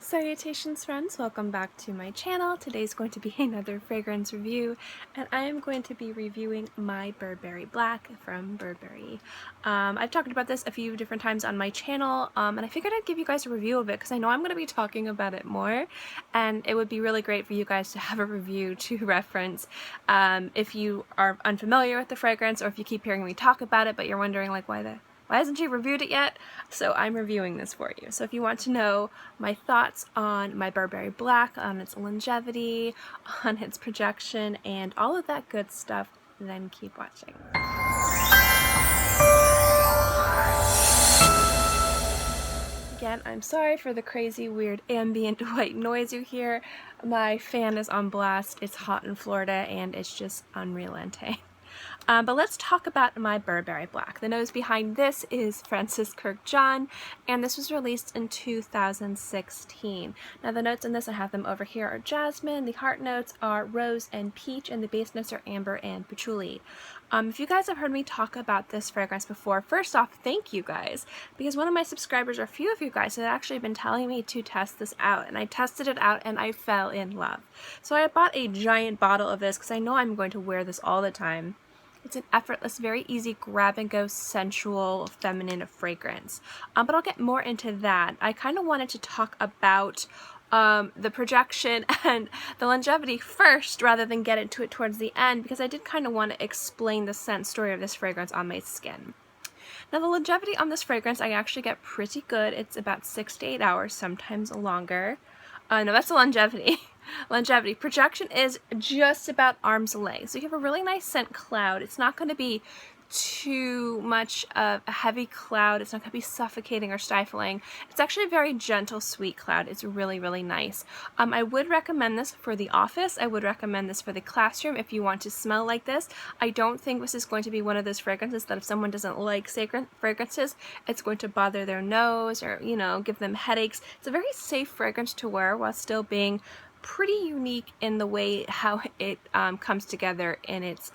Salutations friends, welcome back to my channel. Today's going to be another fragrance review and I am going to be reviewing My Burberry Black from Burberry. I've talked about this a few different times on my channel and I figured I'd give you guys a review of it because I know I'm going to be talking about it more and it would be really great for you guys to have a review to reference if you are unfamiliar with the fragrance or if you keep hearing me talk about it but you're wondering like why hasn't she reviewed it yet? So I'm reviewing this for you. So if you want to know my thoughts on My Burberry Black, on its longevity, on its projection, and all of that good stuff, then keep watching. Again, I'm sorry for the crazy, weird, ambient white noise you hear. My fan is on blast. It's hot in Florida and it's just unrelenting. But let's talk about My Burberry Black. The nose behind this is Francis Kirk John, and this was released in 2016. Now the notes in this, I have them over here, are jasmine, the heart notes are rose and peach, and the base notes are amber and patchouli. If you guys have heard me talk about this fragrance before, first off, thank you guys, because one of my subscribers, or a few of you guys, had actually been telling me to test this out, and I tested it out and I fell in love. So I bought a giant bottle of this because I know I'm going to wear this all the time. It's an effortless, very easy grab-and-go, sensual, feminine fragrance. But I'll get more into that. I kind of wanted to talk about the projection and the longevity first rather than get into it towards the end because I did kind of want to explain the scent story of this fragrance on my skin. Now the longevity on this fragrance I actually get pretty good. It's about 6 to 8 hours, sometimes longer. No, that's the longevity. Longevity. Projection is just about arm's length. So you have a really nice scent cloud. It's not going to be too much of a heavy cloud. It's not going to be suffocating or stifling. It's actually a very gentle, sweet cloud. It's really, really nice. I would recommend this for the office. I would recommend this for the classroom if you want to smell like this. I don't think this is going to be one of those fragrances that if someone doesn't like fragrances, it's going to bother their nose or, you know, give them headaches. It's a very safe fragrance to wear while still being pretty unique in the way how it comes together in its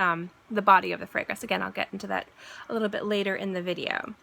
the body of the fragrance. Again, I'll get into that a little bit later in the video.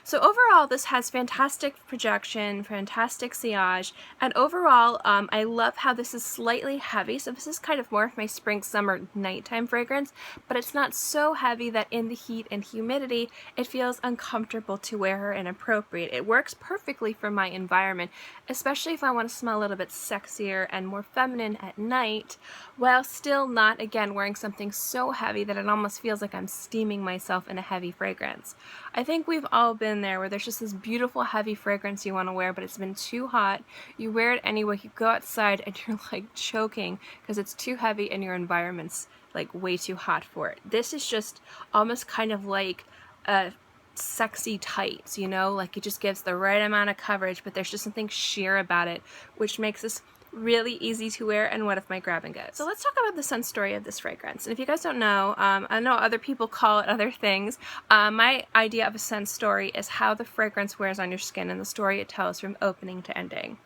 So overall, this has fantastic projection, fantastic sillage, and overall, I love how this is slightly heavy. So this is kind of more of my spring, summer, nighttime fragrance, but it's not so heavy that in the heat and humidity, it feels uncomfortable to wear or inappropriate. It works perfectly for my environment, especially if I want to smell a little bit sexier and more feminine at night, while still not, again, wearing something so heavy that it almost feels like I'm steaming myself in a heavy fragrance. I think we've all been there where there's just this beautiful heavy fragrance you want to wear but it's been too hot. You wear it anyway, you go outside and you're like choking because it's too heavy and your environment's like way too hot for it. This is just almost kind of like a sexy tights, you know, like it just gives the right amount of coverage but there's just something sheer about it which makes this really easy to wear and one of my grab and goes. So let's talk about the scent story of this fragrance. And if you guys don't know, I know other people call it other things. My idea of a scent story is how the fragrance wears on your skin and the story it tells from opening to ending.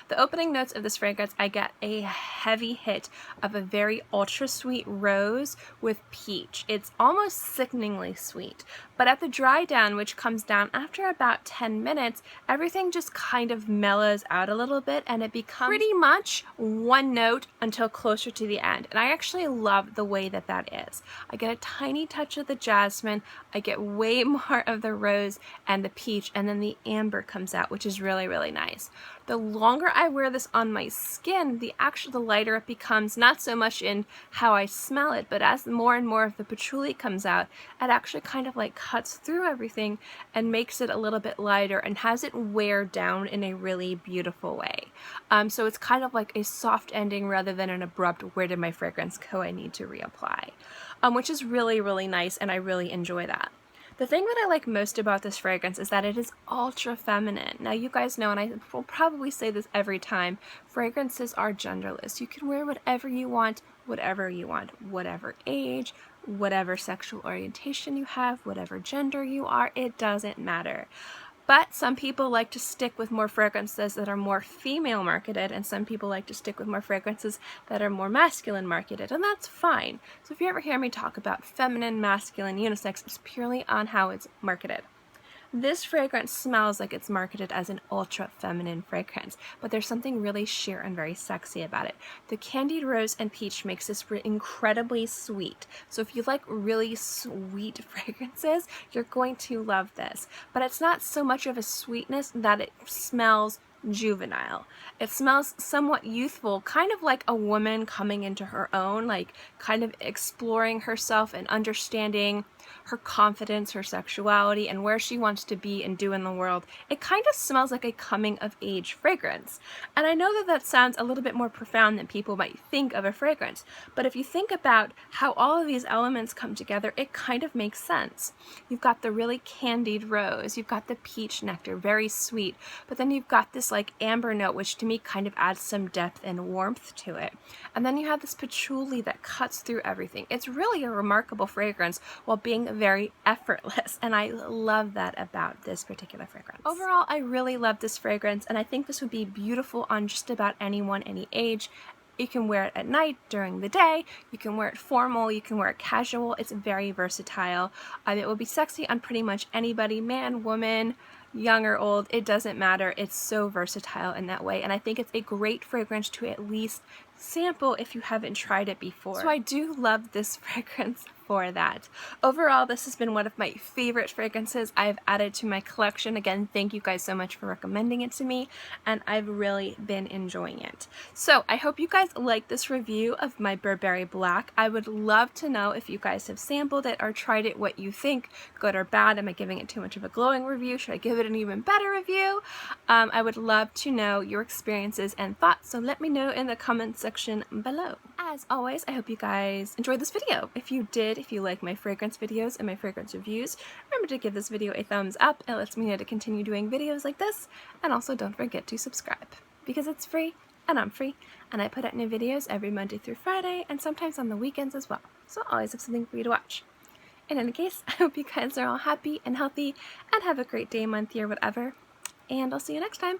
The opening notes of this fragrance, I get a heavy hit of a very ultra sweet rose with peach. It's almost sickeningly sweet. But at the dry down, which comes down after about 10 minutes, everything just kind of mellows out a little bit and it becomes pretty much one note until closer to the end. And I actually love the way that that is. I get a tiny touch of the jasmine, I get way more of the rose and the peach, and then the amber comes out, which is really, really nice. The longer I wear this on my skin, the lighter it becomes, not so much in how I smell it, but as more and more of the patchouli comes out, it actually kind of like cuts through everything and makes it a little bit lighter and has it wear down in a really beautiful way. So it's kind of like a soft ending rather than an abrupt, where did my fragrance go, I need to reapply, which is really, really nice and I really enjoy that. The thing that I like most about this fragrance is that it is ultra feminine. Now you guys know, and I will probably say this every time, fragrances are genderless. You can wear whatever you want, whatever age, whatever sexual orientation you have, whatever gender you are, it doesn't matter. But some people like to stick with more fragrances that are more female marketed, and some people like to stick with more fragrances that are more masculine marketed, and that's fine. So if you ever hear me talk about feminine, masculine, unisex, it's purely on how it's marketed. This fragrance smells like it's marketed as an ultra feminine fragrance, but there's something really sheer and very sexy about it. The candied rose and peach makes this incredibly sweet. So if you like really sweet fragrances, you're going to love this. But it's not so much of a sweetness that it smells juvenile. It smells somewhat youthful, kind of like a woman coming into her own, like kind of exploring herself and understanding her confidence, her sexuality, and where she wants to be and do in the world. It kind of smells like a coming of age fragrance. And I know that that sounds a little bit more profound than people might think of a fragrance, but if you think about how all of these elements come together, it kind of makes sense. You've got the really candied rose, you've got the peach nectar, very sweet, but then you've got this like amber note, which to me kind of adds some depth and warmth to it. And then you have this patchouli that cuts through everything. It's really a remarkable fragrance while being very effortless, and I love that about this particular fragrance. Overall, I really love this fragrance, and I think this would be beautiful on just about anyone, any age. You can wear it at night, during the day, you can wear it formal, you can wear it casual. It's very versatile. It will be sexy on pretty much anybody, man, woman, young or old, it doesn't matter. It's so versatile in that way, and I think it's a great fragrance to at least sample if you haven't tried it before. So I do love this fragrance for that. Overall, this has been one of my favorite fragrances I've added to my collection. Again, thank you guys so much for recommending it to me, and I've really been enjoying it. So I hope you guys like this review of My Burberry Black. I would love to know if you guys have sampled it or tried it, what you think, good or bad. Am I giving it too much of a glowing review? Should I give it an even better review? I would love to know your experiences and thoughts, so let me know in the comments section below. As always, I hope you guys enjoyed this video. If you did, if you like my fragrance videos and my fragrance reviews, remember to give this video a thumbs up. It lets me know to continue doing videos like this, and also don't forget to subscribe because it's free and I'm free, and I put out new videos every Monday through Friday and sometimes on the weekends as well, so I always have something for you to watch. In any case, I hope you guys are all happy and healthy and have a great day, month, year, whatever, and I'll see you next time.